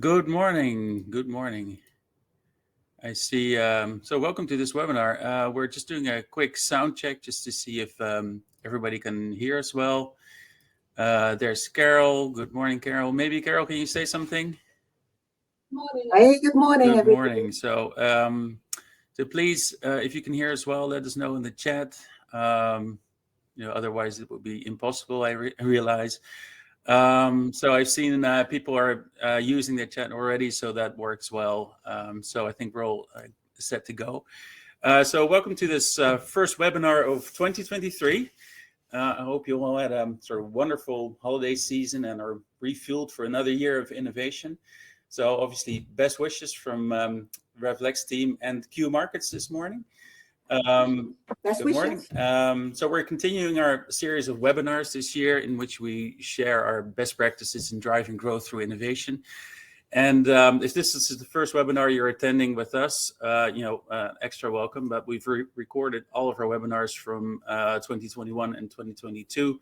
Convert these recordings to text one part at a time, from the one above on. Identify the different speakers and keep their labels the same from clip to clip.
Speaker 1: Good morning. Good morning. I see. So, welcome to this webinar. We're just doing a quick sound check just to see if everybody can hear us well. There's Carol. Good morning, Carol. Maybe, Carol, can you say something?
Speaker 2: Morning. Hey, good morning,
Speaker 1: Good
Speaker 2: everybody.
Speaker 1: morning. So please, if you can hear us well, let us know in the chat. Otherwise it would be impossible. I realize. So I've seen people are using the chat already, so that works well. So I think we're all set to go. So welcome to this first webinar of 2023. I hope you all had a sort of wonderful holiday season and are refueled for another year of innovation. So obviously, best wishes from RevelX team and Q Markets this morning. Good morning. So we're continuing our series of webinars this year in which we share our best practices in driving growth through innovation. And if this is the first webinar you're attending with us, extra welcome. But we've recorded all of our webinars from 2021 and 2022.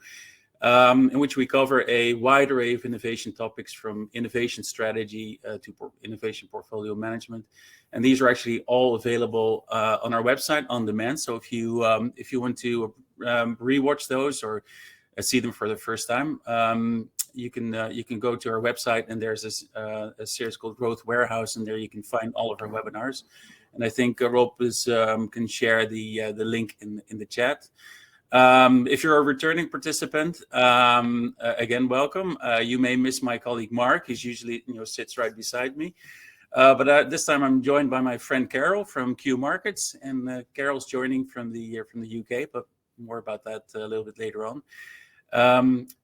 Speaker 1: In which we cover a wide array of innovation topics from innovation strategy to innovation portfolio management. And these are actually all available on our website on demand. So if you want to rewatch those or see them for the first time, you can go to our website, and there's a series called Growth Warehouse, and there you can find all of our webinars. And I think Rob can share the link in the chat. If you're a returning participant, again, welcome. You may miss my colleague Mark, who's usually sits right beside me. But this time I'm joined by my friend Carol from Q Markets, and Carol's joining from the UK, but more about that a little bit later on.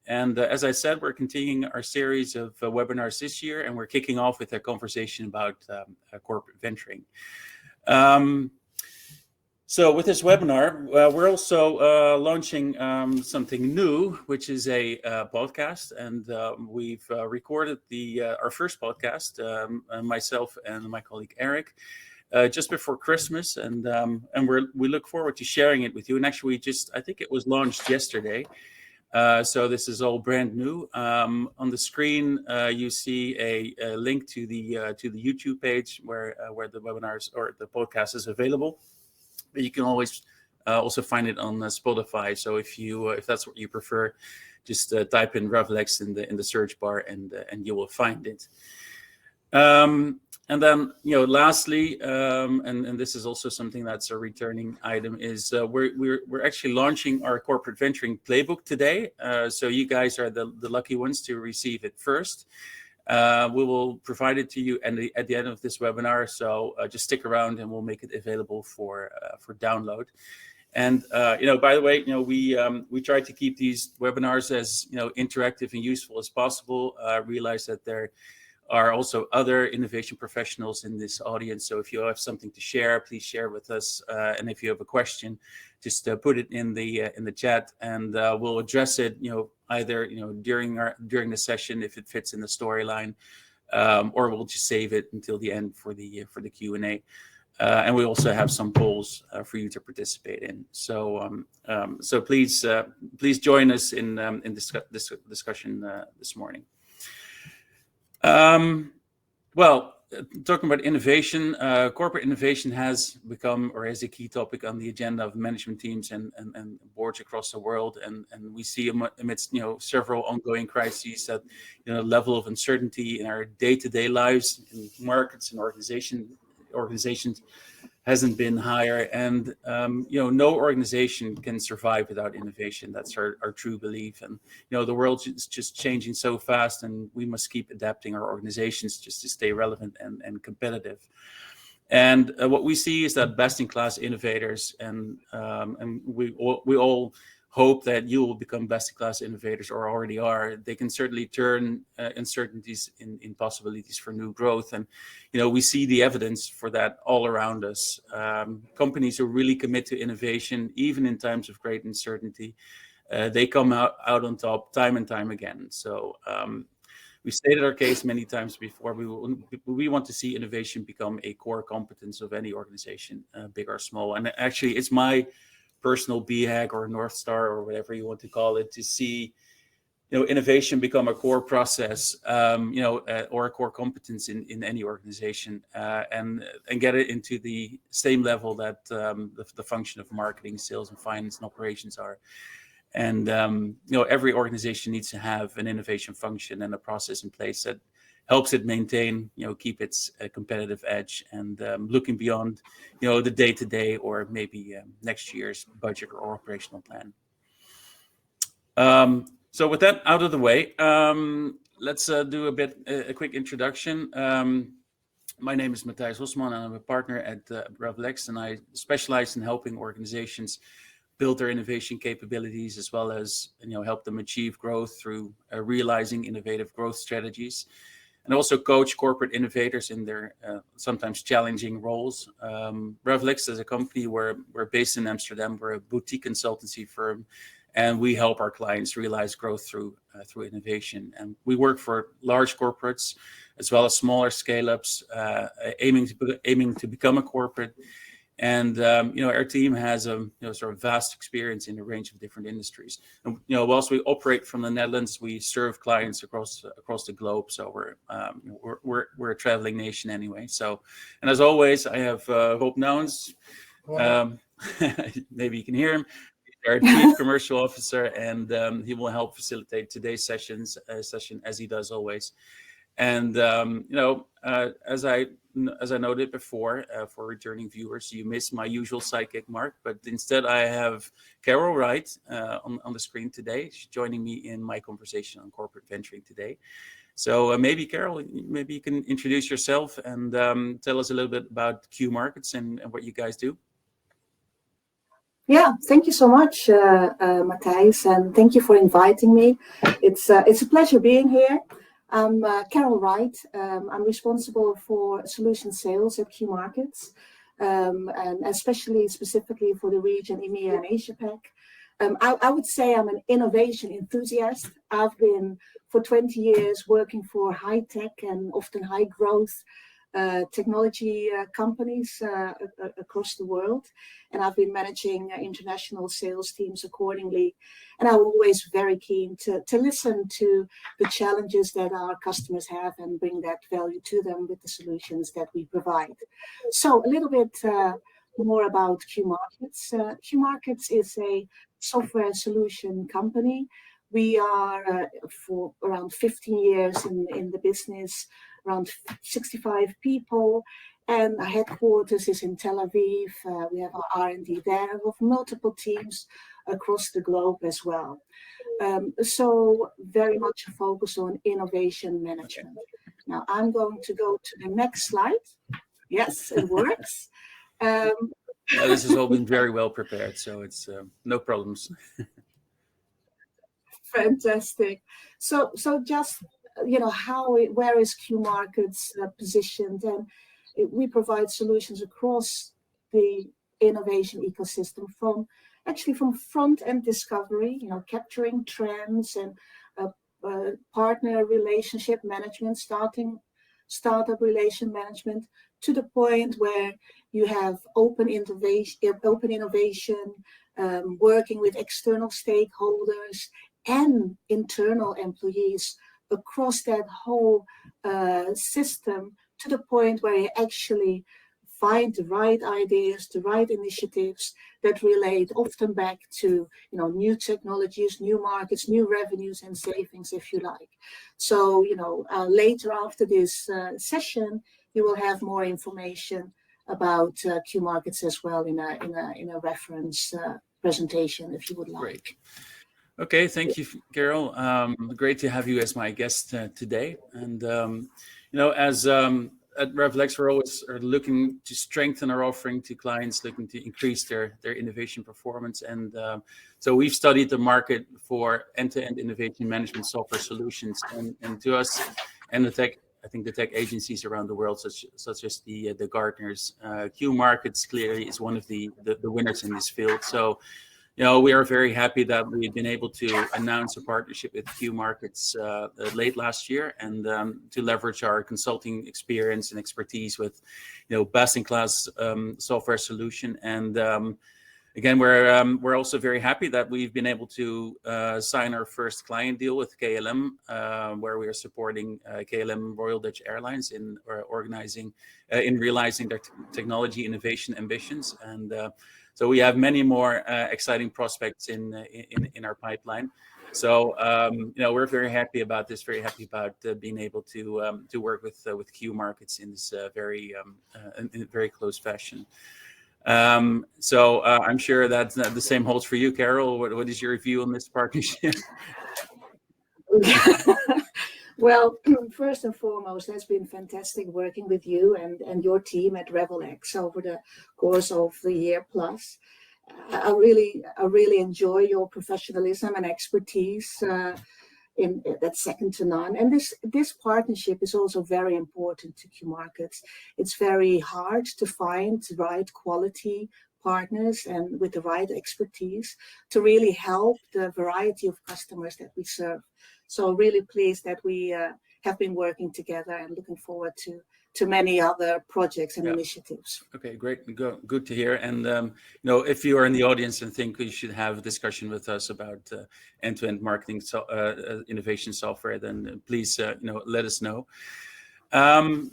Speaker 1: And as I said, we're continuing our series of webinars this year, and we're kicking off with a conversation about corporate venturing. So with this webinar, we're also launching something new, which is a podcast, and we've recorded our first podcast, myself and my colleague Eric, just before Christmas, and we look forward to sharing it with you. And actually, I think it was launched yesterday, so this is all brand new. On the screen, you see a link to the YouTube page where the webinars or the podcast is available. But you can always also find it on Spotify. So if that's what you prefer, just type in RevelX in the search bar, and you will find it. And then lastly, and this is also something that's a returning item, is we're actually launching our corporate venturing playbook today. So you guys are the lucky ones to receive it first. We will provide it to you at the end of this webinar, so just stick around and we'll make it available for download. And by the way, we try to keep these webinars as interactive and useful as possible. Realize that there are also other innovation professionals in this audience, so if you have something to share, please share with us. And if you have a question, just put it in the chat, and we'll address it either during the session if it fits in the storyline, or we'll just save it until the end for the Q&A. And we also have some polls for you to participate in. So please join us in this discussion this morning. Well, talking about innovation, corporate innovation has become or is a key topic on the agenda of management teams and boards across the world. And we see amidst several ongoing crises that level of uncertainty in our day-to-day lives in markets and organizations hasn't been higher. And no organization can survive without innovation. That's our true belief. And the world is just changing so fast, and we must keep adapting our organizations just to stay relevant and competitive. And what we see is that best-in-class innovators, and we all hope that you will become best-in-class innovators, or already are. They can certainly turn uncertainties in possibilities for new growth. And we see the evidence for that all around us. Companies who really commit to innovation, even in times of great uncertainty, they come out on top time and time again. So we stated our case many times before. We want to see innovation become a core competence of any organization, big or small. And actually, it's my personal BHAG or North Star or whatever you want to call it, to see innovation become a core process, or a core competence in any organization, and get it into the same level that the function of marketing, sales, and finance and operations are. And every organization needs to have an innovation function and a process in place that helps it maintain, keep its competitive edge, and looking beyond, the day-to-day or maybe next year's budget or operational plan. So with that out of the way, let's do a quick introduction. My name is Matthijs Hosman, and I'm a partner at RevelX, and I specialize in helping organizations build their innovation capabilities, as well as help them achieve growth through realizing innovative growth strategies, and also coach corporate innovators in their sometimes challenging roles. RevelX as a company, we're based in Amsterdam. We're a boutique consultancy firm, and we help our clients realize growth through innovation. And we work for large corporates as well as smaller scale-ups, aiming to become a corporate. And our team has a sort of vast experience in a range of different industries. And whilst we operate from the Netherlands, we serve clients across the globe. So we're a traveling nation anyway. So, and as always, I have Rob Nouwens. Maybe you can hear him. Our Chief Commercial Officer, and he will help facilitate today's session as he does always. And as I noted before, for returning viewers, you missed my usual sidekick Mark, but instead I have Carol Wright on the screen today. She's joining me in my conversation on corporate venturing today. So maybe Carol, maybe you can introduce yourself and tell us a little bit about Q Markets and what you guys do.
Speaker 2: Yeah, thank you so much, Matthijs, and thank you for inviting me. It's a pleasure being here. I'm Carol Wright. I'm responsible for solution sales at Q Markets, and specifically for the region EMEA and Asia Pac. I would say I'm an innovation enthusiast. I've been for 20 years working for high tech and often high growth technology companies across the world, and I've been managing international sales teams accordingly. And I'm always very keen to listen to the challenges that our customers have and bring that value to them with the solutions that we provide. So a little bit more about Q Markets. Q Markets is a software solution company. We are for around 15 years in the business, around 65 people, and our headquarters is in Tel Aviv. We have our R&D there with multiple teams across the globe as well. So very much a focus on innovation management. Now I'm going to go to the next slide. Yes, it works.
Speaker 1: This has all been very well prepared, so it's no problems.
Speaker 2: Fantastic. So just where is Q Markets positioned? And we provide solutions across the innovation ecosystem, from front-end discovery, capturing trends and partner relationship management, startup relation management, to the point where you have open innovation, working with external stakeholders and internal employees across that whole system, to the point where you actually find the right ideas, the right initiatives that relate often back to new technologies, new markets, new revenues and savings, if you like. So later after this session, you will have more information about Q Markets as well in a reference presentation, if you would like.
Speaker 1: Great. Okay, thank you, Carol. Great to have you as my guest today. And as at RevelX, we're always looking to strengthen our offering to clients, looking to increase their innovation performance. And so we've studied the market for end-to-end innovation management software solutions, and to us, and the tech agencies around the world, such as the Gartners, Q Markets clearly is one of the winners in this field. So we are very happy that we've been able to announce a partnership with Q Markets late last year, and to leverage our consulting experience and expertise with best-in-class software solution. And again, we're also very happy that we've been able to sign our first client deal with KLM, where we are supporting KLM Royal Dutch Airlines in organizing, in realizing their technology innovation ambitions, and so we have many more exciting prospects in our pipeline. So we're very happy about this. Very happy about being able to work with Q Markets in this in very close fashion. So I'm sure that the same holds for you, Carol. What is your view on this partnership?
Speaker 2: Well, first and foremost, it's been fantastic working with you and your team at RevelX over the course of the year plus. I really enjoy your professionalism and expertise. That's second to none. And this partnership is also very important to Q Markets. It's very hard to find the right quality partners and with the right expertise to really help the variety of customers that we serve. So really pleased that we have been working together and looking forward to many other projects and initiatives.
Speaker 1: Okay, great. Good to hear. And if you are in the audience and think we should have a discussion with us about end-to-end marketing innovation software, then please let us know.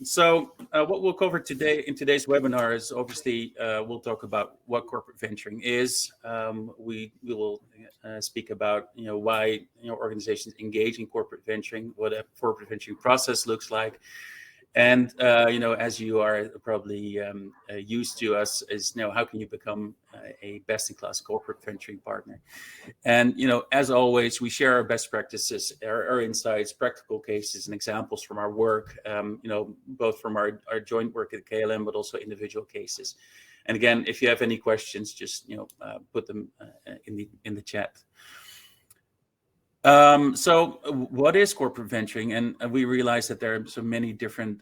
Speaker 1: So what we'll cover today in today's webinar is obviously we'll talk about what corporate venturing is. We will speak about why organizations engage in corporate venturing, what a corporate venturing process looks like. And as you are probably used to us, is how can you become a best-in-class corporate venturing partner? And as always, we share our best practices, our insights, practical cases, and examples from our work. Both from our joint work at KLM, but also individual cases. And again, if you have any questions, just put them in the chat. So what is corporate venturing? And we realize that there are so many different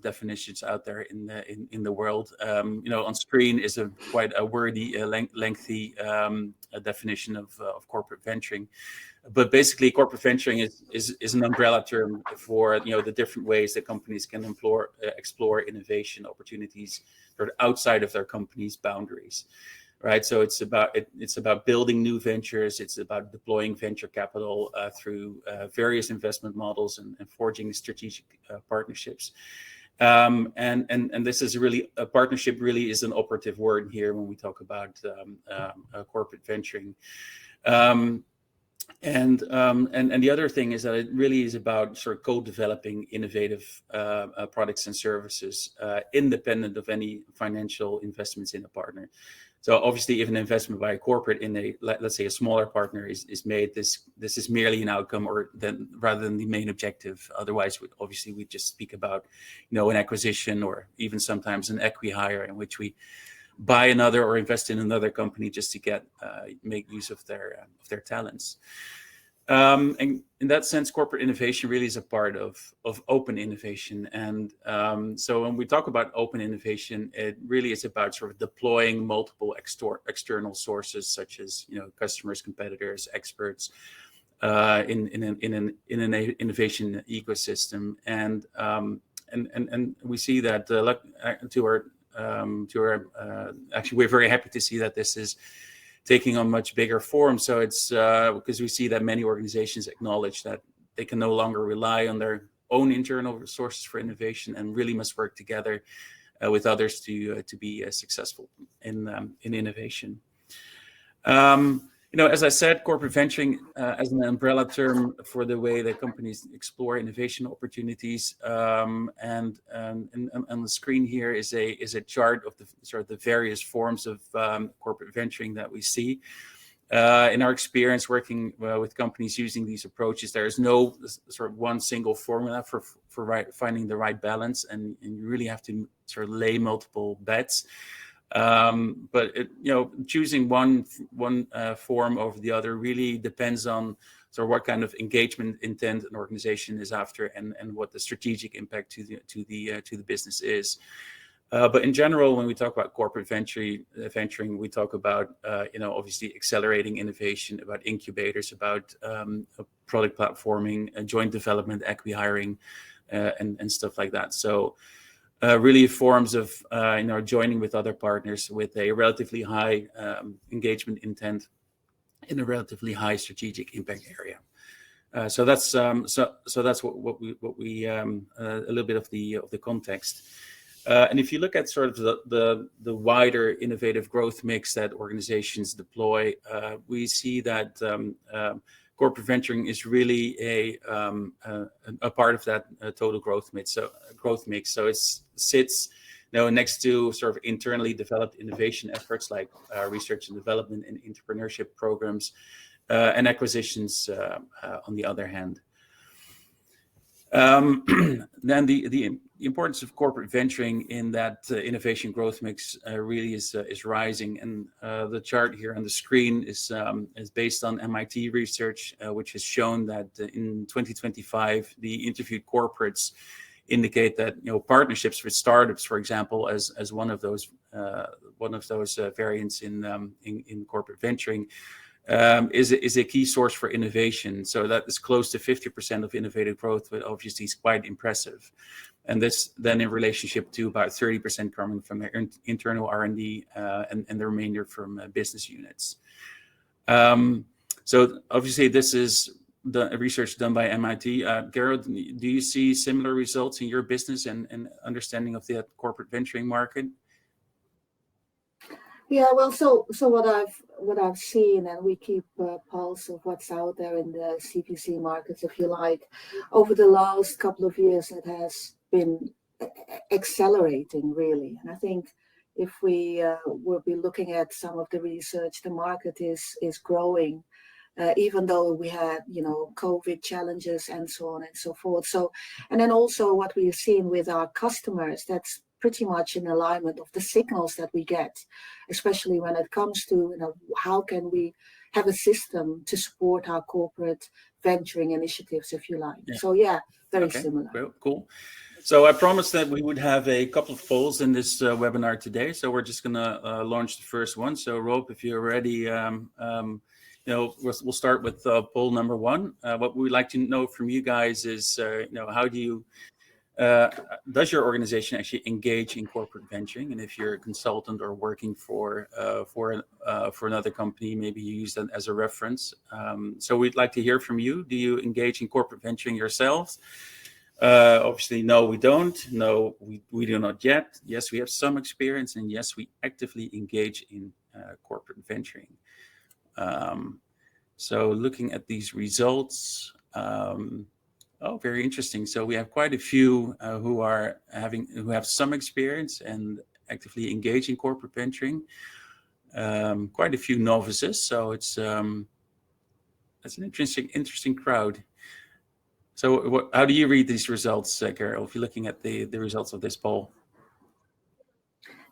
Speaker 1: definitions out there in the world. On screen is quite a wordy, lengthy definition of corporate venturing. But basically, corporate venturing is an umbrella term for the different ways that companies can explore innovation opportunities sort of outside of their company's boundaries. Right, so it's about building new ventures. It's about deploying venture capital through various investment models and forging strategic partnerships. And this is really a partnership. Really is an operative word here when we talk about corporate venturing. And the other thing is that it really is about sort of co-developing innovative products and services independent of any financial investments in a partner. So obviously, if an investment by a corporate in let's say a smaller partner is made, this is merely an outcome rather than the main objective. Otherwise, we just speak about an acquisition or even sometimes an acqui-hire in which we buy another or invest in another company just to make use of their talents. And in that sense, corporate innovation really is a part of open innovation. And so when we talk about open innovation, it really is about sort of deploying multiple external sources, such as customers, competitors, experts, in an innovation ecosystem. And we see that actually, we're very happy to see that this is taking on much bigger form. So it's because we see that many organizations acknowledge that they can no longer rely on their own internal resources for innovation and really must work together with others to be successful in innovation. As I said, corporate venturing as an umbrella term for the way that companies explore innovation opportunities. And on the screen here is a chart of the various forms of corporate venturing that we see. In our experience working with companies using these approaches, there is no sort of one single formula for finding the right balance, and you really have to sort of lay multiple bets. But choosing one form over the other really depends on sort of what kind of engagement intent an organization is after, and what the strategic impact to the business is. But in general, when we talk about corporate venturing, we talk about obviously accelerating innovation, about incubators, about product platforming, joint development, acqui-hiring, and stuff like that. So really forms of joining with other partners with a relatively high engagement intent in a relatively high strategic impact area. So that's what we a little bit of the context. And if you look at sort of the wider innovative growth mix that organizations deploy, we see that corporate venturing is really a part of that total growth mix. So it sits next to sort of internally developed innovation efforts like research and development and entrepreneurship programs, and acquisitions on the other hand. Then the importance of corporate venturing in that innovation growth mix really is rising, and the chart here on the screen is based on MIT research, which has shown that in 2025 the interviewed corporates indicate that partnerships with startups, for example, as one of those variants in corporate venturing, is a key source for innovation. So that is close to 50% of innovative growth, but obviously is quite impressive. And this then in relationship to about 30% coming from their internal R&D and the remainder from business units. So obviously this is the research done by MIT. Carol, do you see similar results in your business and understanding of the corporate venturing market?
Speaker 2: Yeah, well, so what I've seen, and we keep a pulse of what's out there in the CVC markets, if you like, over the last couple of years, it has been accelerating really. And I think if we will be looking at some of the research, the market is growing, even though we had COVID challenges and so on and so forth. So, and then also what we've seen with our customers, that's pretty much in alignment of the signals that we get, especially when it comes to how can we have a system to support our corporate venturing initiatives, if you like. Yeah. So yeah, very similar.
Speaker 1: Cool. So I promised that we would have a couple of polls in this webinar today. So we're just going to launch the first one. So Rob, if you're ready, we'll start with poll number one. What we'd like to know from you guys is, how do you does your organization actually engage in corporate venturing? And if you're a consultant or working for another company, maybe you use that as a reference. So we'd like to hear from you. Do you engage in corporate venturing yourselves? Obviously, no, we don't. No, we do not yet. Yes, we have some experience, and yes, we actively engage in corporate venturing. So looking at these results. Oh, very interesting. So we have quite a few who have some experience and actively engage in corporate venturing. Quite a few novices. So it's an interesting crowd. So how do you read these results, Carol? If you're looking at the results of this poll.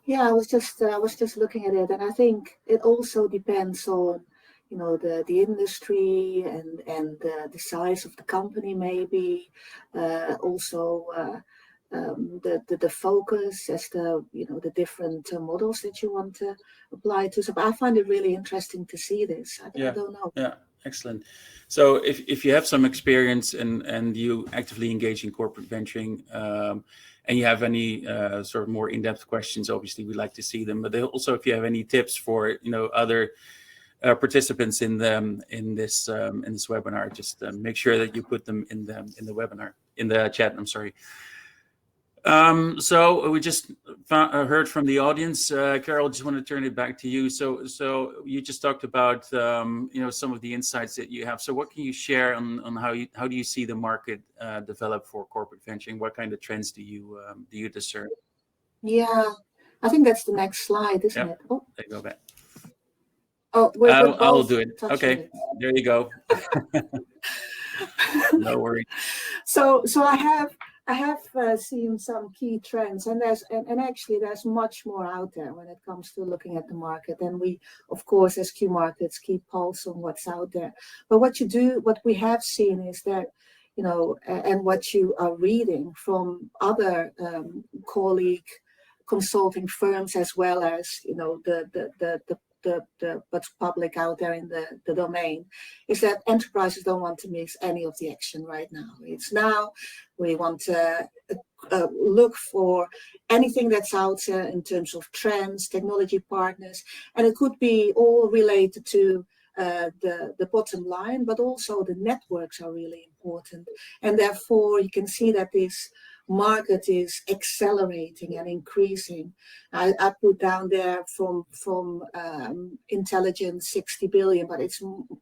Speaker 2: Yeah, I was just looking at it, and I think it also depends on the industry and the size of the company, maybe also the focus as the different models that you want to apply to. So I find it really interesting to see this. I don't know.
Speaker 1: Yeah, excellent. So if you have some experience and you actively engage in corporate venturing, and you have any sort of more in-depth questions, obviously we'd like to see them. But also if you have any tips for other participants in this webinar, just make sure that you put them in the webinar, in the chat. I'm sorry. So we just heard from the audience. Carol, just want to turn it back to you. So you just talked about some of the insights that you have. So what can you share on how do you see the market develop for corporate venturing? What kind of trends do you discern?
Speaker 2: Yeah, I think that's the next slide, isn't it?
Speaker 1: Oh, there you go back.
Speaker 2: Oh,
Speaker 1: I'll do it. Okay, there you go. No worries.
Speaker 2: So I have seen some key trends, and actually there's much more out there when it comes to looking at the market. And we, of course, as Q Markets, keep pulse on what's out there. But what we have seen is that, and what you are reading from other colleague consulting firms, as well as what's public out there in the domain, is that enterprises don't want to miss any of the action right now. It's now we want a look for anything that's out there in terms of trends, technology partners, and it could be all related to the bottom line, but also the networks are really important. And therefore, you can see that this market is accelerating and increasing. I put down there from intelligence 60 billion, but it's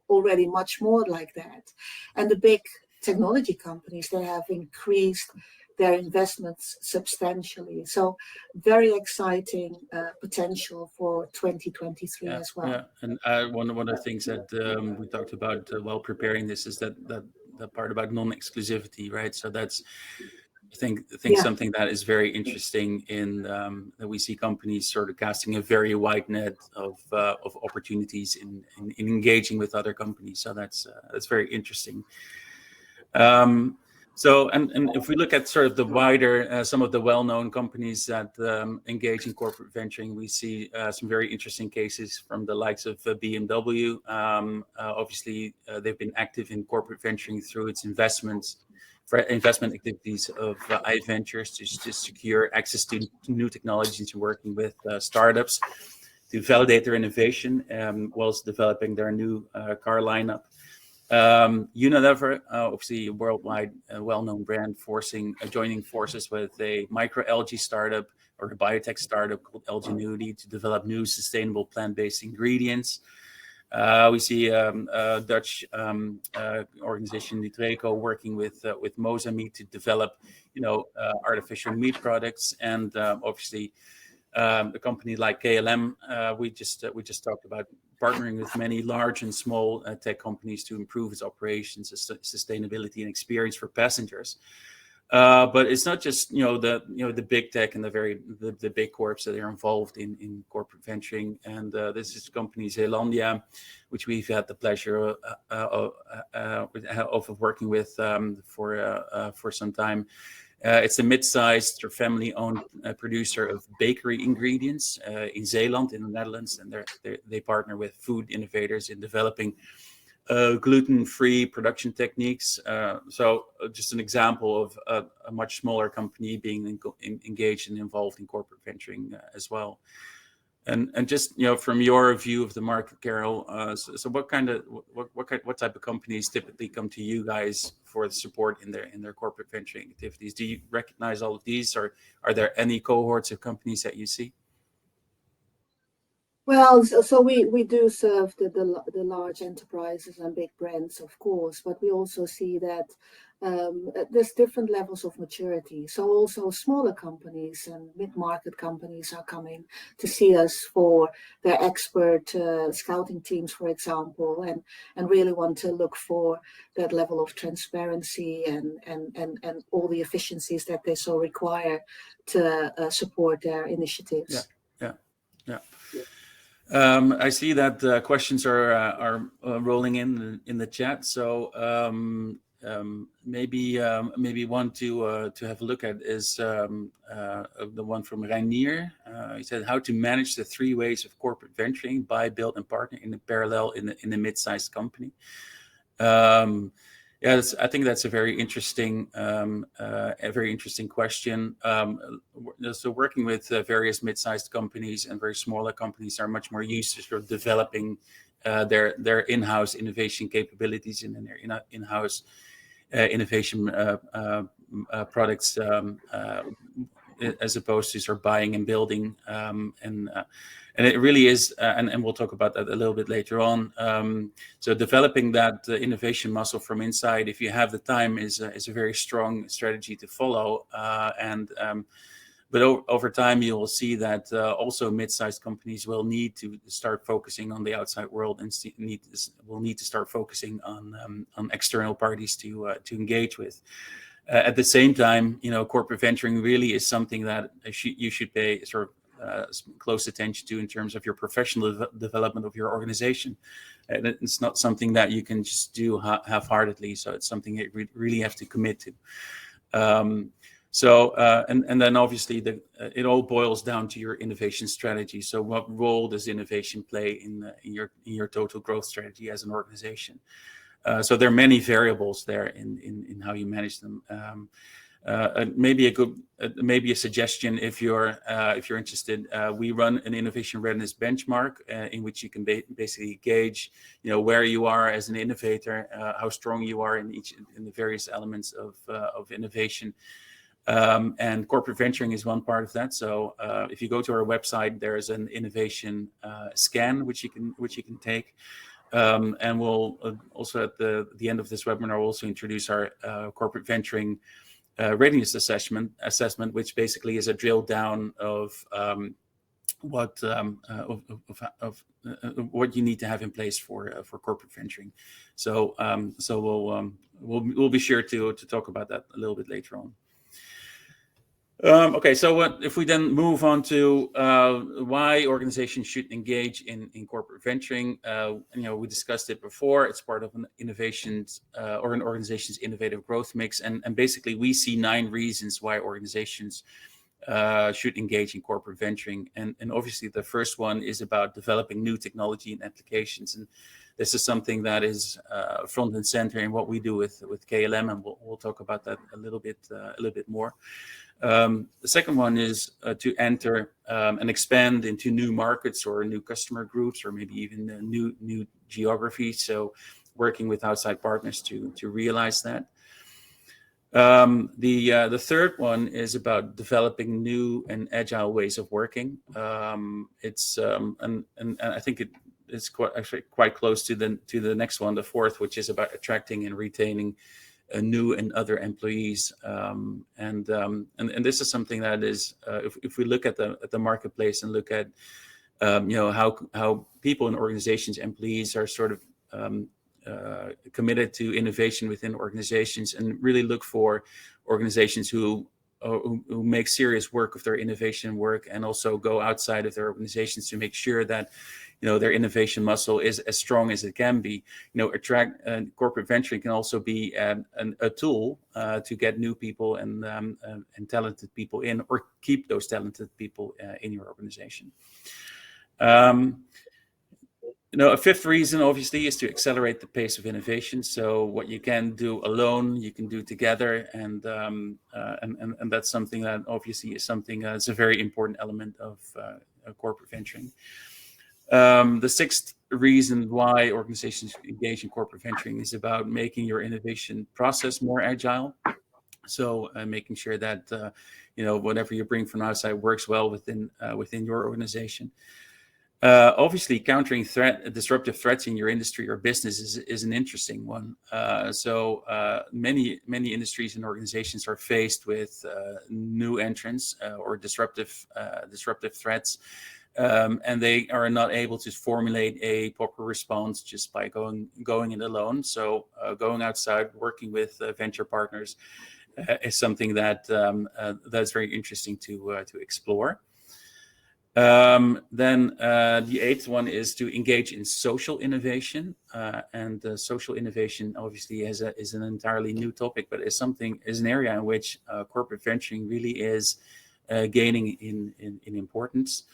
Speaker 2: already much more like that. And the big technology companies, they have increased their investments substantially. So very exciting potential for 2023 as well.
Speaker 1: Yeah, and one of the things that we talked about while preparing this is that part about non-exclusivity, right? So that's I think something that is very interesting in that we see companies sort of casting a very wide net of opportunities in engaging with other companies. So that's very interesting. So, and if we look at sort of the wider, some of the well-known companies that engage in corporate venturing, we see some very interesting cases from the likes of BMW. Obviously, they've been active in corporate venturing through its investment activities of iVentures to secure access to new technologies and working with startups to validate their innovation whilst developing their new car lineup. Unilever, obviously a worldwide well-known brand, joining forces with a microalgae startup or a biotech startup called Algenuity to develop new sustainable plant-based ingredients. We see a Dutch organization, Nutreco, working with Moza Meat to develop, artificial meat products, and obviously a company like KLM. We just talked about partnering with many large and small tech companies to improve its operations, sustainability, and experience for passengers. But it's not just the big tech and the big corps that are involved in corporate venturing. And this is company Zeelandia, which we've had the pleasure of working with for some time. It's a mid-sized or family-owned producer of bakery ingredients in Zeeland, in the Netherlands, and they partner with food innovators in developing gluten-free production techniques. So just an example of a much smaller company being engaged and involved in corporate venturing as well. And just from your view of the market, Carol, so what type of companies typically come to you guys for the support in their corporate venturing activities? Do you recognize all of these, or are there any cohorts of companies that you see?
Speaker 2: Well, so we do serve the large enterprises and big brands, of course, but we also see that there's different levels of maturity. So also smaller companies and mid-market companies are coming to see us for their expert scouting teams, for example, and really want to look for that level of transparency and all the efficiencies that they so require to support their initiatives.
Speaker 1: Yeah. I see that questions are rolling in the chat. So maybe one to have a look at is the one from Reinier. He said, how to manage the three ways of corporate venturing: buy, build, and partner in parallel in a mid-sized company. I think that's a very interesting question. So working with various mid-sized companies and very smaller companies are much more used to sort of developing their in-house innovation capabilities and their in-house innovation products, as opposed to sort of buying and building. And it really is, and we'll talk about that a little bit later on. So developing that innovation muscle from inside, if you have the time, is a very strong strategy to follow. But over time, you will see that also mid-sized companies will need to start focusing on the outside world and will need to start focusing on external parties to engage with. At the same time, corporate venturing really is something that you should pay sort of close attention to in terms of your professional development of your organization. And it's not something that you can just do half-heartedly. So it's something that you really have to commit to. And then obviously it all boils down to your innovation strategy. So what role does innovation play in your total growth strategy as an organization? So there are many variables there in how you manage them. maybe a good, maybe a suggestion if you're interested. We run an innovation readiness benchmark in which you can basically gauge, where you are as an innovator, how strong you are in the various elements of innovation. And corporate venturing is one part of that. So if you go to our website, there's an innovation scan which you can take. And we'll also at the end of this webinar, we'll also introduce our corporate venturing readiness assessment, which basically is a drill down of what you need to have in place for corporate venturing. So we'll be sure to talk about that a little bit later on. Okay, so if we then move on to why organizations should engage in corporate venturing, we discussed it before. It's part of an innovations or an organization's innovative growth mix, and basically we see 9 reasons why organizations should engage in corporate venturing, and obviously the first one is about developing new technology and applications, and this is something that is front and center in what we do with KLM, and we'll talk about that a little bit more. The second one is to enter and expand into new markets or new customer groups, or maybe even new geographies. So working with outside partners to realize that. The third one is about developing new and agile ways of working. It's and I think it's quite close to the next one, the fourth, which is about attracting and retaining new and other employees, and this is something that is, if we look at the marketplace and look at how people in organizations, employees are sort of committed to innovation within organizations, and really look for organizations who make serious work of their innovation work, and also go outside of their organizations to make sure that their innovation muscle is as strong as it can be. Attract corporate venturing can also be a tool to get new people and talented people in, or keep those talented people in your organization. A fifth reason, obviously, is to accelerate the pace of innovation. So what you can do alone, you can do together, and that's something that obviously is something that's a very important element of corporate venturing. The sixth reason why organizations engage in corporate venturing is about making your innovation process more agile. So making sure that whatever you bring from outside works well within your organization. Obviously, countering disruptive threats in your industry or business is an interesting one. So many industries and organizations are faced with new entrants or disruptive threats. And they are not able to formulate a proper response just by going it alone. So going outside, working with venture partners is something that that's very interesting to explore. Then the eighth one is to engage in social innovation, and social innovation obviously is an entirely new topic, but is an area in which corporate venturing really is gaining in importance.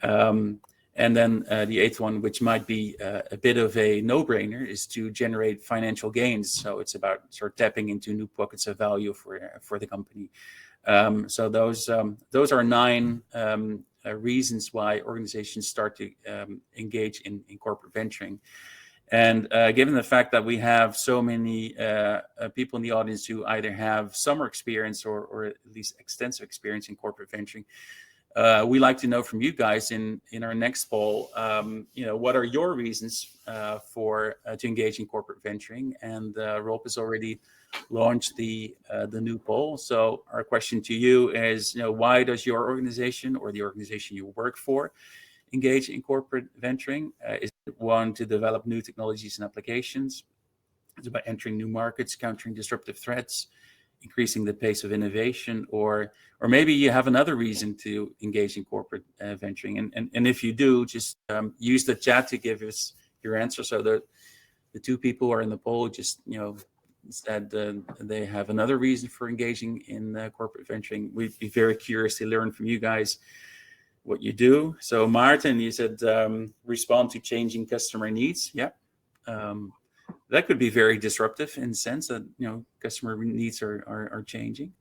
Speaker 1: And then the eighth one, which might be a bit of a no-brainer, is to generate financial gains. So it's about sort of tapping into new pockets of value for the company. So those are 9 reasons why organizations start to engage in corporate venturing. And given the fact that we have so many people in the audience who either have summer experience or at least extensive experience in corporate venturing, we like to know from you guys in our next poll, what are your reasons to engage in corporate venturing? And Rob has already launched the new poll. So our question to you is, why does your organization or the organization you work for engage in corporate venturing? Is it one, to develop new technologies and applications? It's about entering new markets, countering disruptive threats, increasing the pace of innovation, or maybe you have another reason to engage in corporate venturing. And if you do, just use the chat to give us your answer. So the 2 people who are in the poll just said they have another reason for engaging in corporate venturing. We'd be very curious to learn from you guys what you do. So Martin, you said respond to changing customer needs. Yeah. That could be very disruptive in the sense that customer needs are changing.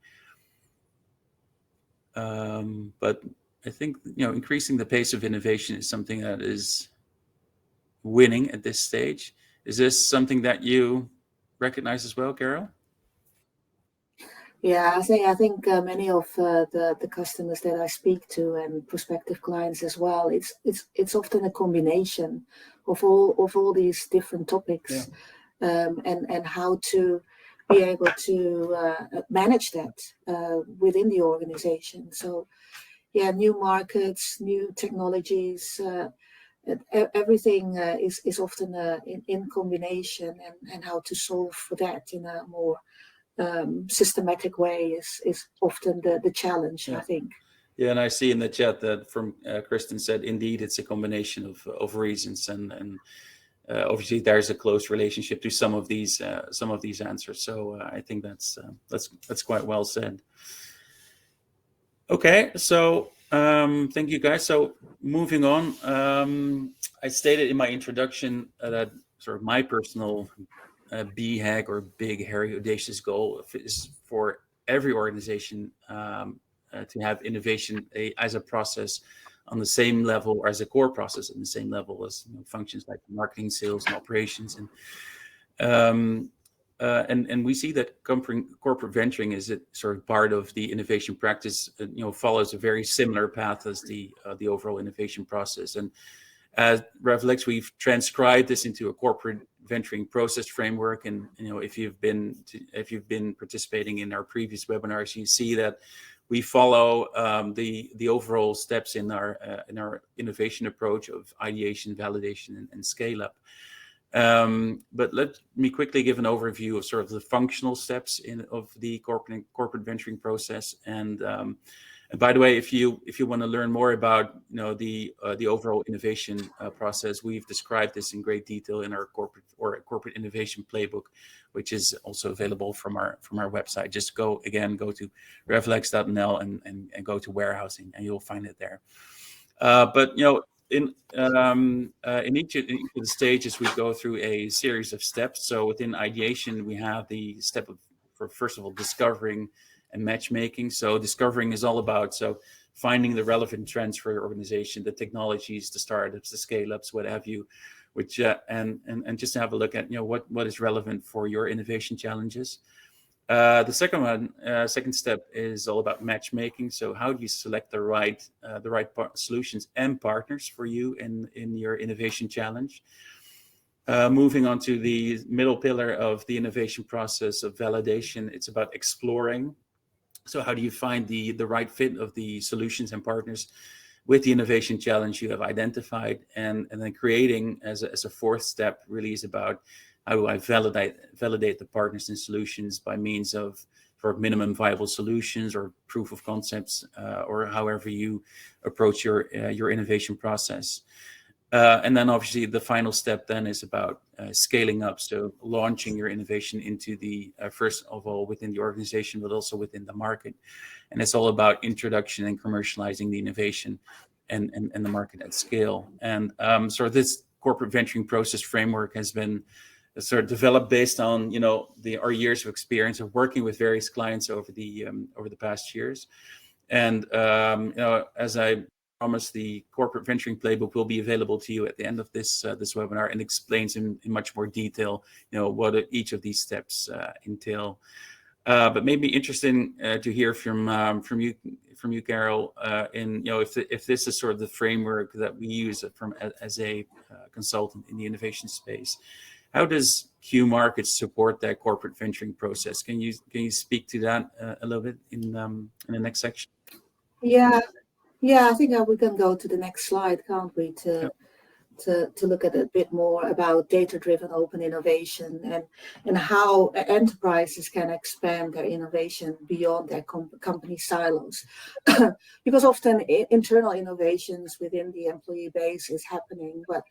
Speaker 1: But I think, increasing the pace of innovation is something that is winning at this stage. Is this something that you recognize as well, Carol?
Speaker 2: Yeah, I think many of the customers that I speak to and prospective clients as well, it's often a combination of all these different topics, and how to be able to manage that within the organization. So yeah, new markets, new technologies, everything is often in combination, and how to solve for that in a more systematic way is often the challenge, I think.
Speaker 1: Yeah, and I see in the chat that from Kristen said, indeed, it's a combination of reasons, and obviously there's a close relationship to some of these answers. So I think that's quite well said. Okay, so thank you guys. So moving on, I stated in my introduction that sort of my personal BHAG, or big, hairy, audacious goal, is for every organization to have innovation as a process on the same level, or as a core process on the same level as functions like marketing, sales, and operations. And we see that corporate venturing is a sort of part of the innovation practice. Follows a very similar path as the overall innovation process. And at RevelX, we've transcribed this into a corporate venturing process framework. And if you've been participating in our previous webinars, you see that we follow the overall steps in our innovation approach of ideation, validation, and scale up. But let me quickly give an overview of sort of the functional steps of the corporate venturing process. And by the way, if you want to learn more about the overall innovation process, we've described this in great detail in our corporate innovation playbook, which is also available from our website. Just go to RevelX.nl and go to warehousing, and you'll find it there. But in each of the stages, we go through a series of steps. So within ideation, we have the step for first of all discovering and matchmaking. So discovering is all about finding the relevant trends for your organization, the technologies, the startups, the scale-ups, what have you, which and just to have a look at what is relevant for your innovation challenges. The second step is all about matchmaking. So how do you select the right solutions and partners for you in your innovation challenge? Moving on to the middle pillar of the innovation process of validation, it's about exploring. So how do you find the right fit of the solutions and partners with the innovation challenge you have identified? And then creating as a fourth step really is about how do I validate the partners and solutions by means of for minimum viable solutions or proof of concepts, or however you approach your innovation process. And then obviously the final step then is about scaling up. So launching your innovation into the first of all within the organization, but also within the market. And it's all about introduction and commercializing the innovation and the market at scale. And so this corporate venturing process framework has been sort of developed based on our years of experience of working with various clients over the past years. And as I promised, the corporate venturing playbook will be available to you at the end of this webinar, and explains in much more detail what each of these steps entail. But maybe interesting to hear from you, Carol, in if this is sort of the framework that we use as a consultant in the innovation space. How does Q Markets support that corporate venturing process? Can you speak to that a little bit in the next section?
Speaker 2: Yeah, I think we can go to the next slide, can't we? To look at a bit more about data-driven open innovation and how enterprises can expand their innovation beyond their company silos. Because often internal innovations within the employee base is happening, but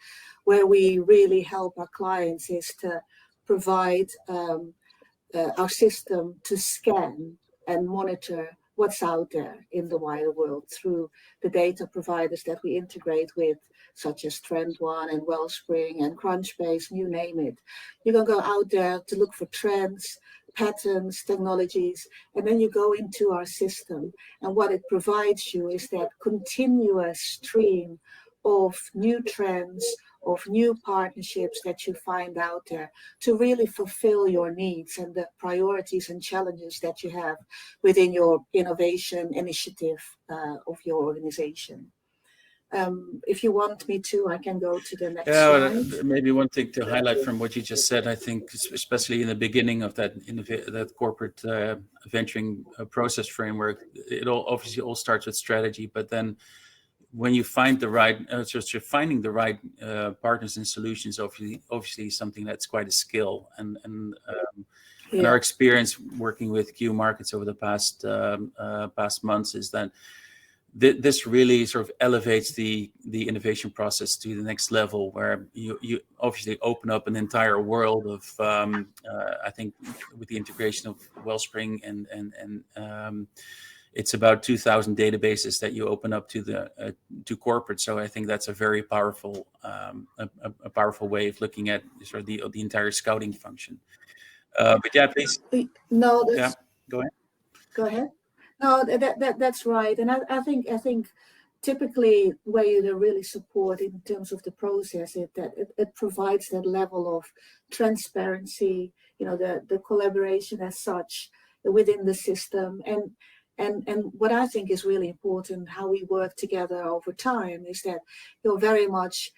Speaker 2: where we really help our clients is to provide our system to scan and monitor what's out there in the wider world through the data providers that we integrate with, such as Trend One and Wellspring and Crunchbase, you name it. You can go out there to look for trends, patterns, technologies, and then you go into our system. And what it provides you is that continuous stream of new trends, of new partnerships that you find out there to really fulfill your needs and the priorities and challenges that you have within your innovation initiative of your organization. If you want me to, I can go to the next slide.
Speaker 1: Maybe one thing to highlight from what you just said, I think, especially in the beginning of that corporate venturing process framework, it obviously all starts with strategy, but then when you find the right, finding the right partners and solutions, obviously something that's quite a skill, and our experience working with Q Markets over the past months is that this really sort of elevates the innovation process to the next level, where you obviously open up an entire world of I think with the integration of Wellspring and it's about 2,000 databases that you open up to corporate. So I think that's a very powerful a powerful way of looking at sort of the entire scouting function. But yeah, please.
Speaker 2: No,
Speaker 1: yeah, go ahead.
Speaker 2: Go ahead. No, that's right, and I think typically where you really support in terms of the process, it provides that level of transparency, the collaboration as such within the system, and what I think is really important, how we work together over time, is that you're very much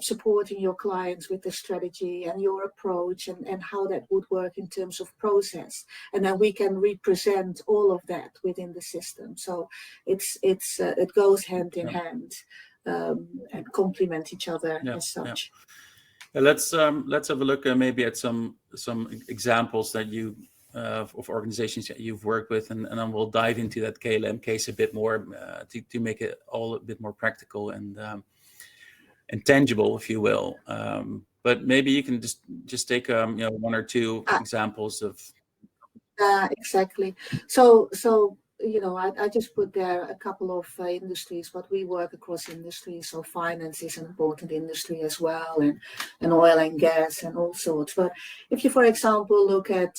Speaker 2: supporting your clients with the strategy and your approach and how that would work in terms of process, and then we can represent all of that within the system. So it goes hand in hand and complement each other as such.
Speaker 1: Let's have a look maybe at some examples that you of organizations that you've worked with, and then we'll dive into that KLM case a bit more to make it all a bit more practical and tangible, if you will. But maybe you can just take one or two examples of.
Speaker 2: Exactly. So I just put there a couple of industries, but we work across industries. So finance is an important industry as well, and oil and gas and all sorts. But if you, for example, look at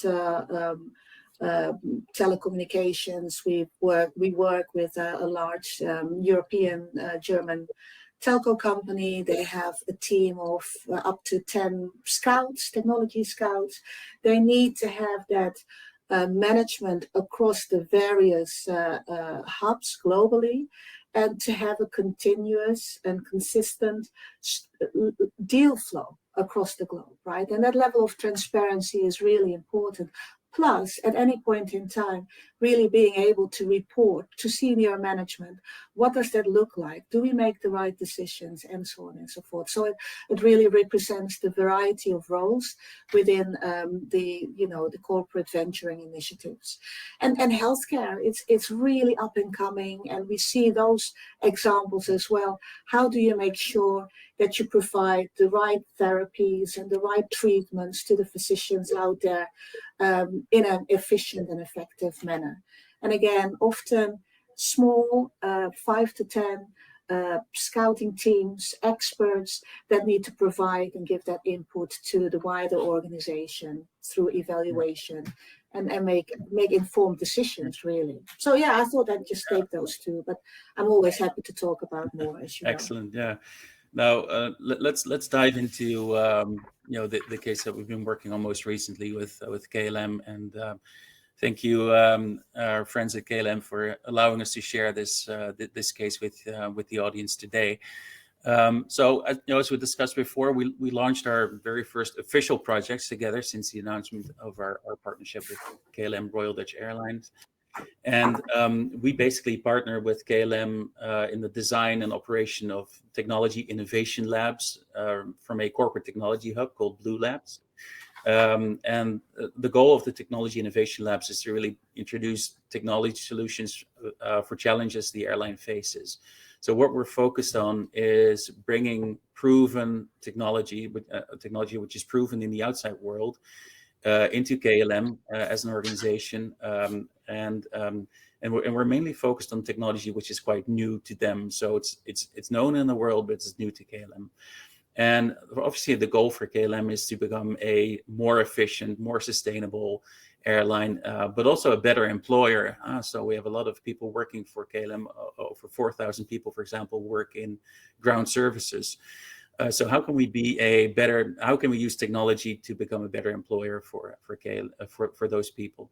Speaker 2: telecommunications, we work with a large European German telco company. They have a team of up to 10 scouts, technology scouts. They need to have that management across the various hubs globally, and to have a continuous and consistent deal flow across the globe, right? And that level of transparency is really important. Plus, at any point in time, really being able to report to senior management, what does that look like? Do we make the right decisions? And so on and so forth. So it really represents the variety of roles within the corporate venturing initiatives. And healthcare, it's really up and coming, and we see those examples as well. How do you make sure that you provide the right therapies and the right treatments to the physicians out there in an efficient and effective manner? And again, often small 5 to 10 scouting teams, experts that need to provide and give that input to the wider organization through evaluation and make informed decisions, really. So yeah, I thought I'd just take those two, but I'm always happy to talk about more, as you know.
Speaker 1: Excellent, yeah. Now let's dive into the case that we've been working on most recently with KLM, and thank you, our friends at KLM, for allowing us to share this case with the audience today. So as we discussed before, we launched our very first official projects together since the announcement of our partnership with KLM Royal Dutch Airlines. And we basically partner with KLM in the design and operation of technology innovation labs from a corporate technology hub called Blue Labs. And the goal of the technology innovation labs is to really introduce technology solutions for challenges the airline faces. So what we're focused on is bringing proven technology which is proven in the outside world into KLM as an organization, and we're mainly focused on technology which is quite new to them. So it's known in the world, but it's new to KLM. And obviously, the goal for KLM is to become a more efficient, more sustainable, airline, but also a better employer. So we have a lot of people working for KLM. Over 4,000 people, for example, work in ground services. So how can we how can we use technology to become a better employer for those people?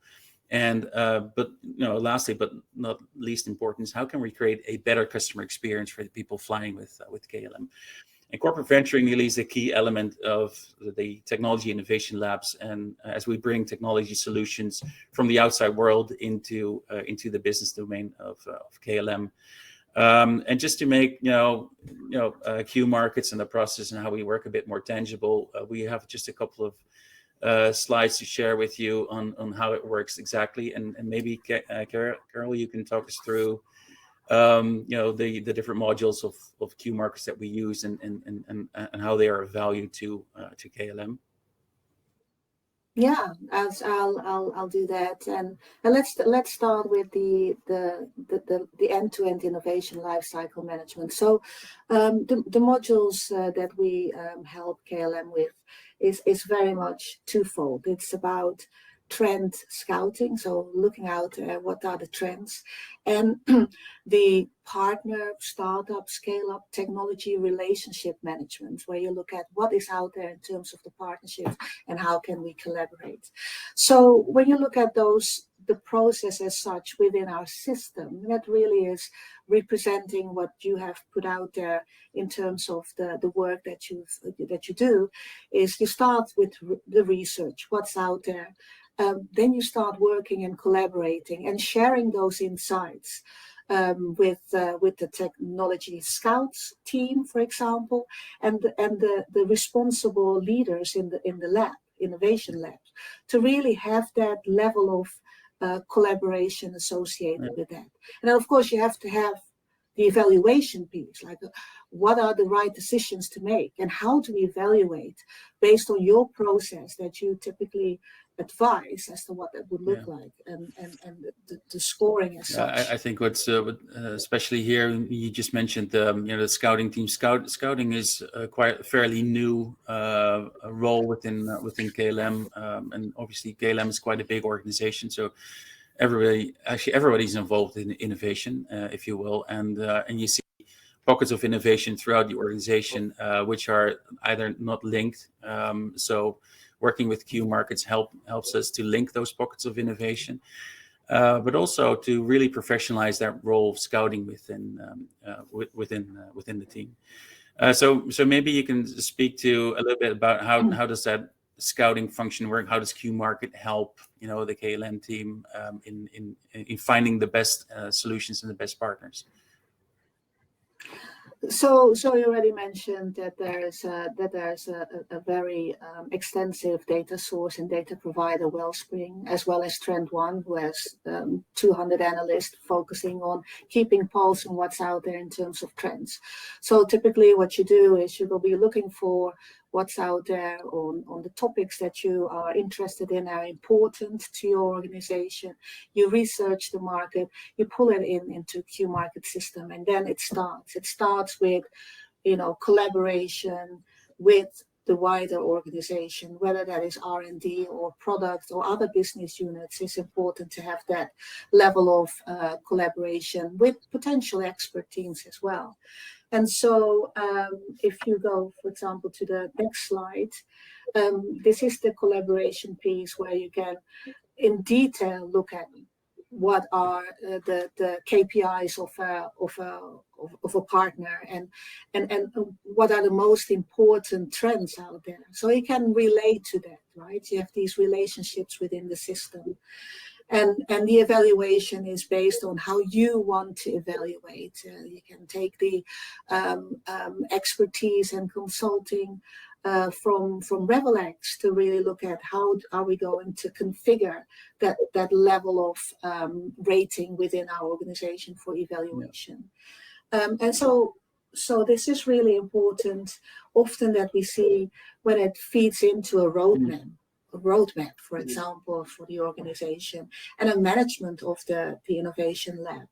Speaker 1: And but lastly, but not least important, is how can we create a better customer experience for the people flying with KLM? And corporate venturing really is a key element of the technology innovation labs. And as we bring technology solutions from the outside world into the business domain of KLM, and just to make Q markets and the process and how we work a bit more tangible, we have just a couple of slides to share with you on how it works exactly. And maybe Carol, you can talk us through the different modules of Q markets that we use and how they are of value to KLM.
Speaker 2: Yeah, as I'll do that, and let's start with the end-to-end innovation lifecycle management. So the modules that we help KLM with is very much twofold. It's about trend scouting, so looking out what are the trends, and the partner, startup, scale-up technology relationship management, where you look at what is out there in terms of the partnerships and how can we collaborate. So when you look at those, the process as such within our system, that really is representing what you have put out there in terms of the work that you do, is you start with the research, what's out there. Then you start working and collaborating and sharing those insights with the technology scouts team, for example, and the responsible leaders in the lab, innovation labs, to really have that level of collaboration associated with that. And of course, you have to have the evaluation piece, like what are the right decisions to make and how to evaluate based on your process that you typically advise as to what that would look like, and the scoring as such.
Speaker 1: I think what's especially here, you just mentioned the scouting team. Scouting is quite a fairly new role within KLM, and obviously KLM is quite a big organization, so everybody's involved in innovation, if you will, and you see pockets of innovation throughout the organization, which are either not linked. So working with Q markets helps us to link those pockets of innovation, but also to really professionalize that role of scouting within the team. So maybe you can speak to a little bit about how does that scouting function work? How does Q market help the KLM team in finding the best solutions and the best partners?
Speaker 2: So you already mentioned that there's a very extensive data source and data provider, Wellspring, as well as Trend One, who has 200 analysts focusing on keeping pulse on what's out there in terms of trends. So typically what you do is you will be looking for what's out there on the topics that you are interested in, are important to your organization. You research the market, you pull it into Q market system, and then it starts with collaboration with the wider organization, whether that is R&D or product or other business units. It's important to have that level of collaboration with potential expert teams as well. And so if you go, for example, to the next slide, this is the collaboration piece where you can in detail look at what are the KPIs of a partner and what are the most important trends out there. So you can relate to that, right? You have these relationships within the system. And the evaluation is based on how you want to evaluate. You can take the expertise and consulting from RevelX to really look at how are we going to configure that level of rating within our organization for evaluation. And so this is really important, often that we see when it feeds into a roadmap. A roadmap, for example, for the organization and a management of the innovation lab.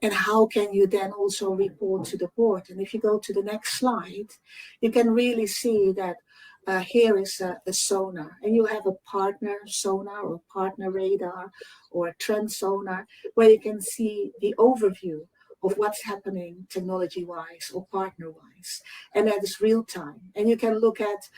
Speaker 2: And how can you then also report to the board? And if you go to the next slide, you can really see that here is a sonar, and you have a partner sonar or partner radar or a trend sonar where you can see the overview of what's happening technology-wise or partner-wise, and that is real time. And you can look at,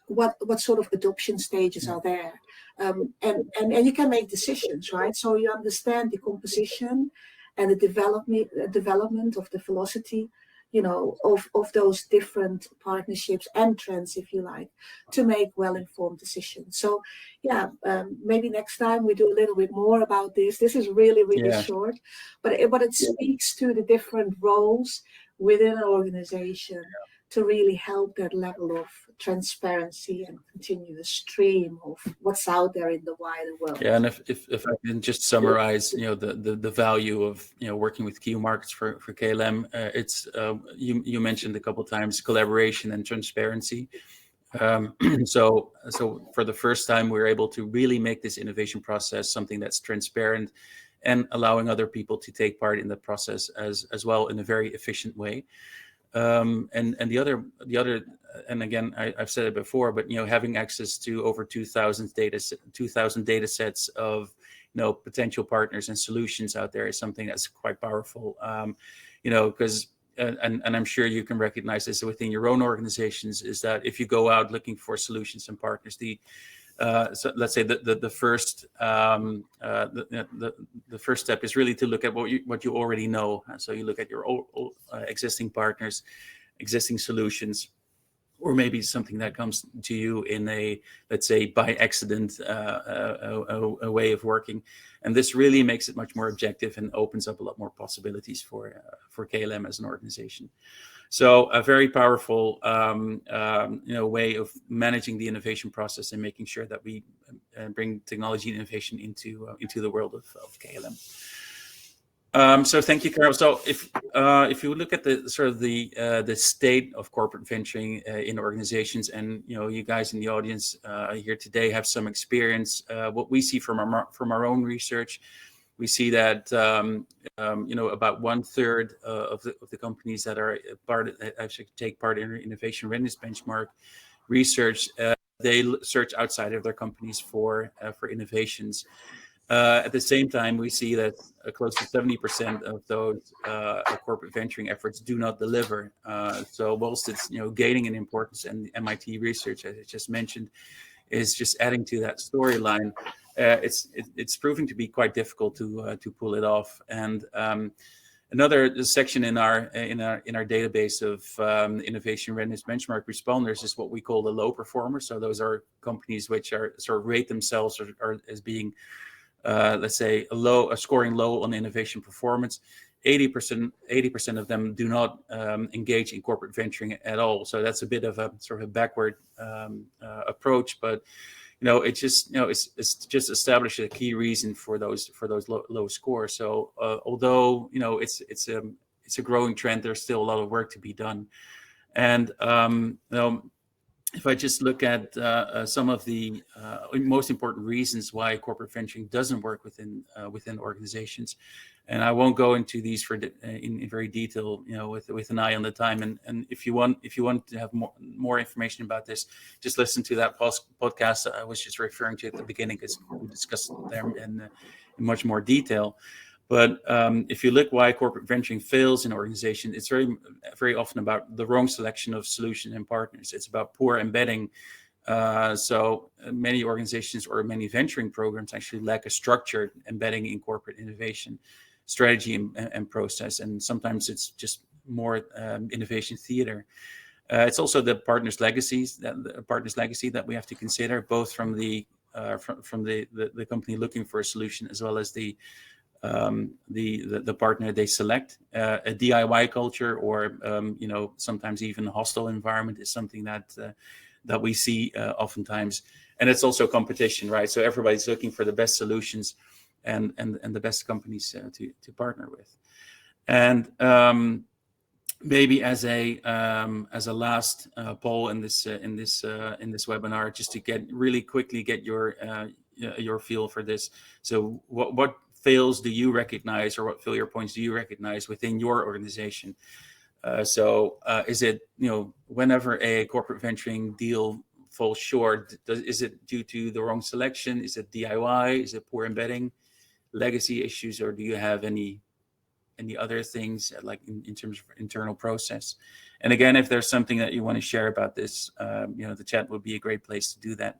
Speaker 2: what sort of adoption stages are there, and you can make decisions, right? So you understand the composition and the development of the velocity, of those different partnerships and trends, if you like, to make well-informed decisions. So, yeah, maybe next time we do a little bit more about this. This is really, really short, but it speaks to the different roles within an organization to really help that level of transparency and continuous stream of what's out there in the wider world.
Speaker 1: Yeah, and if I can just summarize, the value of working with Q markets for KLM, it's you mentioned a couple of times collaboration and transparency. So for the first time, we're able to really make this innovation process something that's transparent and allowing other people to take part in the process as well in a very efficient way. And the other, and again, I've said it before, but having access to over 2,000 data sets of potential partners and solutions out there is something that's quite powerful. Because and I'm sure you can recognize this within your own organizations, is that if you go out looking for solutions and partners, so let's say the first the first step is really to look at what you already know. So you look at your existing partners, existing solutions, or maybe something that comes to you in a, let's say, by accident a way of working. And this really makes it much more objective and opens up a lot more possibilities for KLM as an organization. So a very powerful way of managing the innovation process and making sure that we bring technology and innovation into the world of KLM. So thank you, Carol. So if you look at the sort of the state of corporate venturing in organizations, and you guys in the audience here today have some experience, what we see from our own research, we see that about 1/3 of the companies that are actually take part in innovation readiness benchmark research, they search outside of their companies for innovations. At the same time, we see that close to 70% of those corporate venturing efforts do not deliver. So whilst it's gaining in importance, and the MIT research, as I just mentioned, is just adding to that storyline, it's proving to be quite difficult to pull it off. And another section in our database of innovation readiness benchmark responders is what we call the low performers. So those are companies which are sort of rate themselves or as being let's say scoring low on innovation performance. 80% of them do not engage in corporate venturing at all. So that's a bit of a sort of a backward approach, but it just it's just established a key reason for those low scores. So although it's a growing trend, there's still a lot of work to be done. And if I just look at some of the most important reasons why corporate venturing doesn't work within organizations, and I won't go into these in very detail, with an eye on the time. And if you want to have more information about this, just listen to that podcast I was just referring to at the beginning, because we discussed them in much more detail. But if you look why corporate venturing fails in organization, it's very, very often about the wrong selection of solutions and partners. It's about poor embedding. So many organizations or many venturing programs actually lack a structured embedding in corporate innovation strategy and process. And sometimes it's just more innovation theater. It's also the partners' legacies that we have to consider, both from the company looking for a solution, as well as the partner they select. A DIY culture, or sometimes even a hostile environment, is something that we see oftentimes. And it's also competition, right? So everybody's looking for the best solutions and the best companies to partner with. And maybe as a last poll in this webinar, just to really quickly get your feel for this. So what fails do you recognize, or what failure points do you recognize within your organization? Is it, whenever a corporate venturing deal falls short, is it due to the wrong selection? Is it DIY? Is it poor embedding, legacy issues, or do you have any other things like in terms of internal process? And again, if there's something that you want to share about this, the chat would be a great place to do that.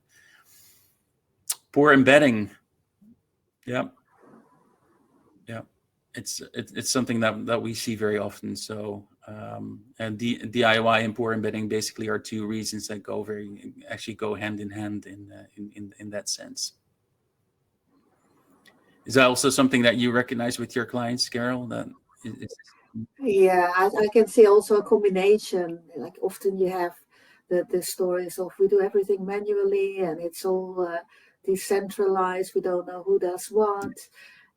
Speaker 1: Poor embedding. Yeah. It's something that we see very often. So and DIY and poor embedding basically are two reasons that actually go hand in hand in that sense. Is that also something that you recognize with your clients, Carol?
Speaker 2: Yeah, I can see also a combination. Like often you have the stories of we do everything manually and it's all decentralized. We don't know who does what,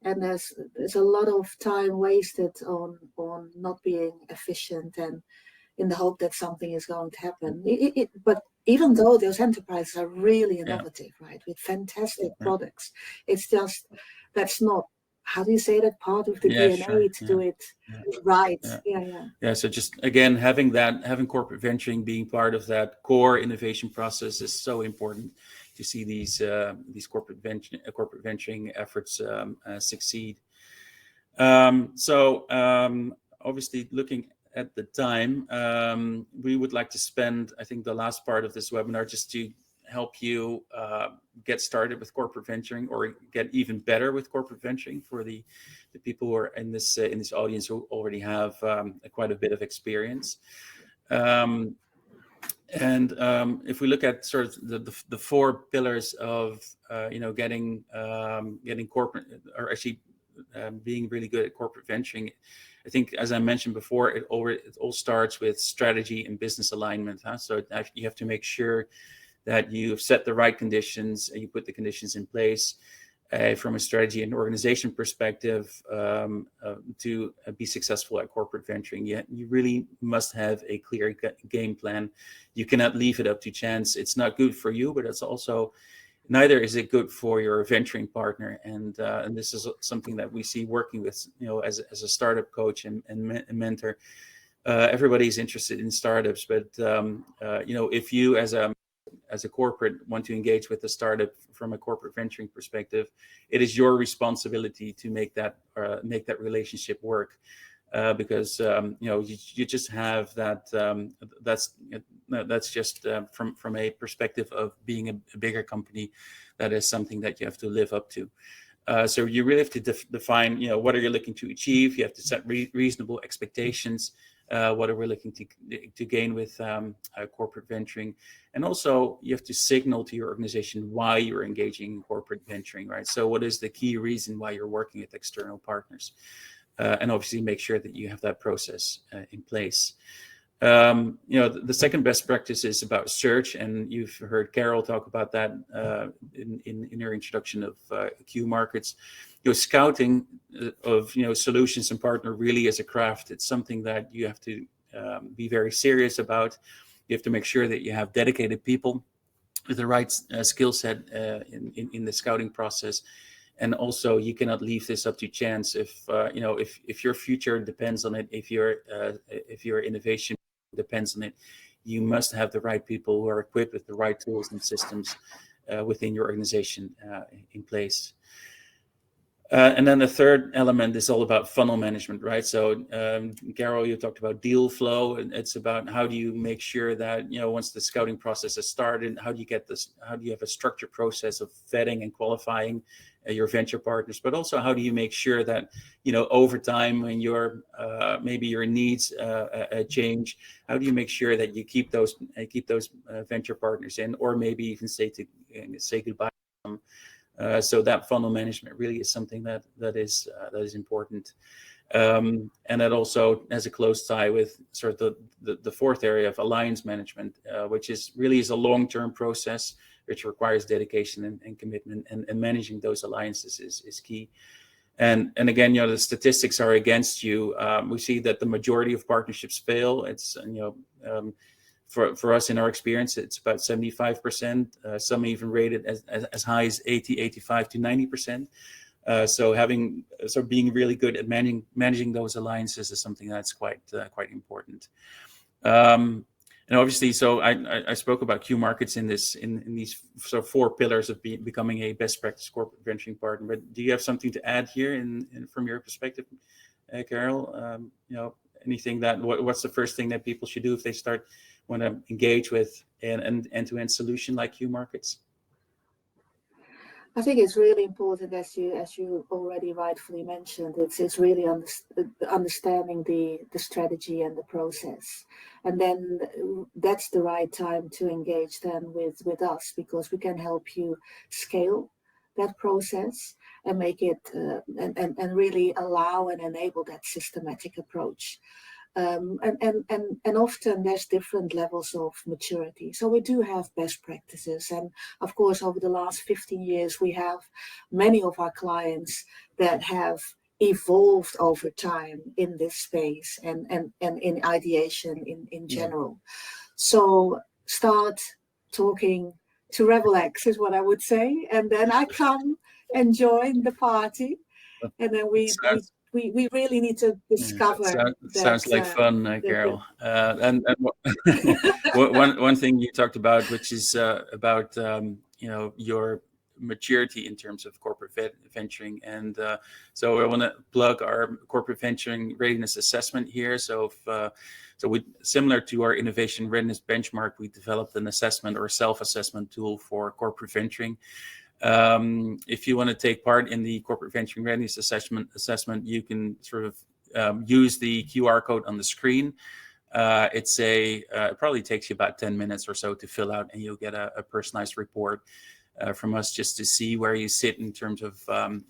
Speaker 2: and there's a lot of time wasted on not being efficient and in the hope that something is going to happen. But even though those enterprises are really innovative, right, with fantastic products, it's just that's not, how do you say that, part of the DNA to do it right.
Speaker 1: So just again, having corporate venturing being part of that core innovation process is so important to see these corporate venturing efforts succeed. Obviously, looking at the time, we would like to spend, I think, the last part of this webinar just to help you get started with corporate venturing, or get even better with corporate venturing for the people who are in this audience who already have quite a bit of experience. If we look at sort of the four pillars of getting corporate, or actually being really good at corporate venturing, I think, as I mentioned before, it all starts with strategy and business alignment. So you have to make sure that you've set the right conditions and you put the conditions in place from a strategy and organization perspective to be successful at corporate venturing. You really must have a clear game plan. You cannot leave it up to chance. It's not good for you, but it's also neither is it good for your venturing partner. And this is something that we see working with, as a startup coach and mentor. Everybody's interested in startups, but if you as a corporate want to engage with a startup from a corporate venturing perspective, it is your responsibility to make that relationship work, because you just have that. That's just from a perspective of being a bigger company. That is something that you have to live up to. So you really have to define, what are you looking to achieve? You have to set reasonable expectations. What are we looking to gain with corporate venturing? And also, you have to signal to your organization why you're engaging in corporate venturing, right? So what is the key reason why you're working with external partners? And obviously make sure that you have that process in place. The second best practice is about search, and you've heard Carol talk about that in her introduction of Q markets. Scouting of solutions and partner really is a craft. It's something that you have to be very serious about. You have to make sure that you have dedicated people with the right skill set in the scouting process. And also, you cannot leave this up to chance. If your future depends on it, if your innovation depends on it, you must have the right people who are equipped with the right tools and systems within your organization in place. And then the third element is all about funnel management, right? So, Carol, you talked about deal flow, and it's about how do you make sure that once the scouting process has started, how do you have a structured process of vetting and qualifying your venture partners, but also how do you make sure that over time, when maybe your needs change, how do you make sure that you keep those venture partners in, or maybe even say goodbye to them. So that funnel management really is something that is important, and that also has a close tie with sort of the fourth area of alliance management, which is a long-term process which requires dedication and commitment, and managing those alliances is key. And again, the statistics are against you. We see that the majority of partnerships fail. It's for us, in our experience, it's about 75%. Some even rated as high as 80, 85 to 90%. So being really good at managing those alliances is something that's quite important. And obviously, so I spoke about Q Markets in these sort of 4 pillars of becoming a best practice corporate venturing partner. But do you have something to add here from your perspective, Carol? Anything what's the first thing that people should do if they want to engage with an end-to-end solution like Q Markets?
Speaker 2: I think it's really important, as you already rightfully mentioned, it's really understanding the strategy and the process, and then that's the right time to engage then with us, because we can help you scale that process and make it and really allow and enable that systematic approach. And often there's different levels of maturity. So we do have best practices. And of course, over the last 15 years, we have many of our clients that have evolved over time in this space and in ideation in general. So start talking to RevelX is what I would say. And then I come and join the party. And then we really need to discover.
Speaker 1: Sounds like fun, Carol. And one thing you talked about, which is about your maturity in terms of corporate venturing, and so I want to plug our corporate venturing readiness assessment here. So similar to our innovation readiness benchmark, we developed an assessment or self-assessment tool for corporate venturing. If you want to take part in the corporate venturing readiness assessment, you can sort of use the QR code on the screen. It probably takes you about 10 minutes or so to fill out, and you'll get a personalized report from us just to see where you sit in terms of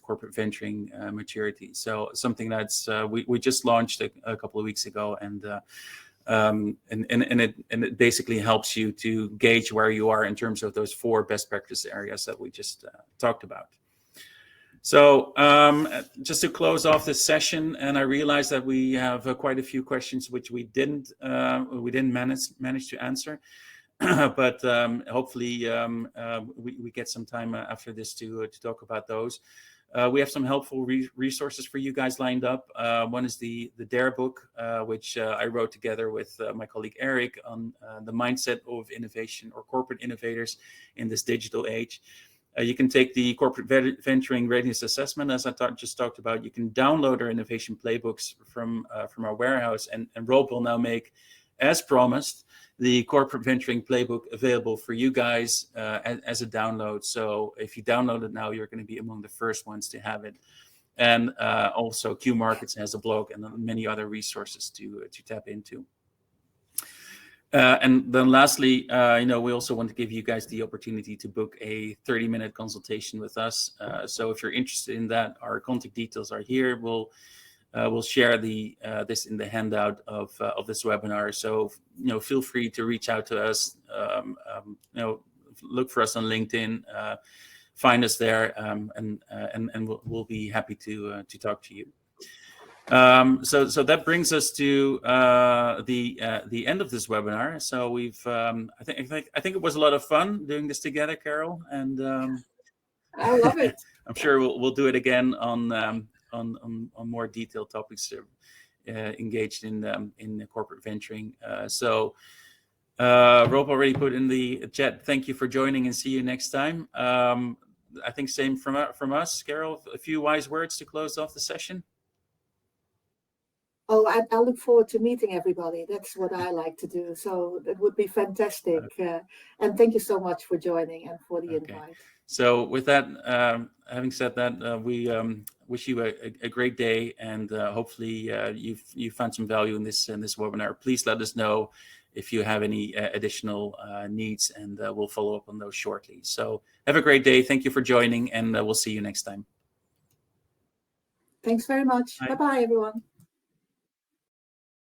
Speaker 1: corporate venturing maturity. So something that's we just launched a couple of weeks ago, and it basically helps you to gauge where you are in terms of those 4 best practice areas that we just talked about. So just to close off this session, and I realize that we have quite a few questions which we didn't manage to answer, but hopefully we get some time after this to talk about those. We have some helpful resources for you guys lined up. One is the DARE book, which I wrote together with my colleague Eric on the mindset of innovation or corporate innovators in this digital age. You can take the corporate venturing readiness assessment, as I just talked about. You can download our innovation playbooks from our warehouse, and Rob will now make, as promised, the corporate venturing playbook available for you guys as a download. So if you download it now, you're going to be among the first ones to have it. And also Q Markets has a blog and many other resources to tap into. And then lastly, we also want to give you guys the opportunity to book a 30-minute consultation with us. So if you're interested in that, our contact details are here. We'll share this in the handout of this webinar. So feel free to reach out to us. Look for us on LinkedIn. Find us there, and we'll be happy to talk to you. So that brings us to the end of this webinar. So I think it was a lot of fun doing this together, Carol, and
Speaker 2: I love it.
Speaker 1: I'm sure we'll do it again on more detailed topics engaged in corporate venturing. So Rob already put in the chat, thank you for joining and see you next time. I think same from us. Carol, a few wise words to close off the session.
Speaker 2: Oh, I look forward to meeting everybody. That's what I like to do. So that would be fantastic. And thank you so much for joining and for the invite.
Speaker 1: So with that, having said that, we wish you a great day, and hopefully you found some value in this webinar. Please let us know if you have any additional needs, and we'll follow up on those shortly. So have a great day. Thank you for joining, and we'll see you next time.
Speaker 2: Thanks very much. Bye-bye, everyone.